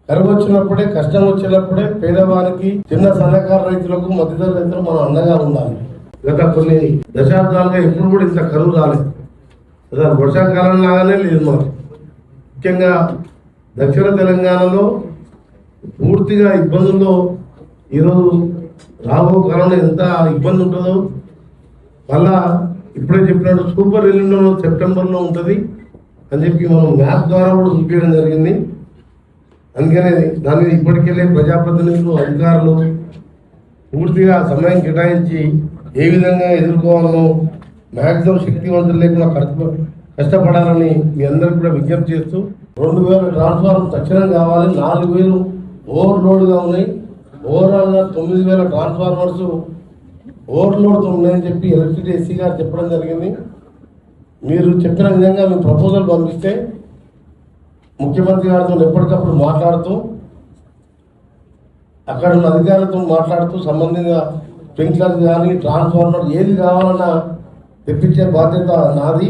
కరువు వచ్చినప్పుడే, కష్టం వచ్చినప్పుడే పేదవారికి, చిన్న సన్నకారు రైతులకు, మధ్యతరగతి రైతులకు మనం అండగా ఉండాలి. గత కొన్ని దశాబ్దాలుగా ఎప్పుడు కూడా ఇంత కరువు రాలేదు. అసలు వర్షాకాలం లాగానే లేదు మనకు. ముఖ్యంగా దక్షిణ తెలంగాణలో పూర్తిగా ఇబ్బందుల్లో ఈరోజు రాబో కాలంలో ఎంత ఇబ్బంది ఉంటుందో, మళ్ళా ఇప్పుడే చెప్పినట్టు సూపర్ ఎల్లినో సెప్టెంబర్లో ఉంటుంది అని చెప్పి మనం మ్యాప్ ద్వారా కూడా చూపించడం జరిగింది. అందుకనే దాన్ని ఇప్పటికెళ్ళే ప్రజాప్రతినిధులు, అధికారులు పూర్తిగా సమయం కేటాయించి ఏ విధంగా ఎదుర్కోవాలనో మ్యాక్సిమం శక్తివంతులు లేకుండా కష్టపడాలని మీ అందరికి కూడా విజ్ఞప్తి చేస్తూ 2000 ట్రాన్స్ఫార్మర్ తక్షణం కావాలి. 4000 ఓవర్లోడ్గా ఉన్నాయి. ఓవరాల్గా 9000 ట్రాన్స్ఫార్మర్స్ ఓవర్లోడ్తో ఉన్నాయని చెప్పి ఎలక్ట్రిసిటీ ఎస్సీ గారు చెప్పడం జరిగింది. మీరు చెప్పిన విధంగా మీ ప్రపోజల్ పంపిస్తే ముఖ్యమంత్రి గారితో ఎప్పటికప్పుడు మాట్లాడుతూ, అక్కడ ఉన్న అధికారులతో మాట్లాడుతూ సంబంధిత స్ప్రింక్లర్స్ కానీ ట్రాన్స్ఫార్మర్ ఏది కావాలన్నా తెప్పించే బాధ్యత నాది.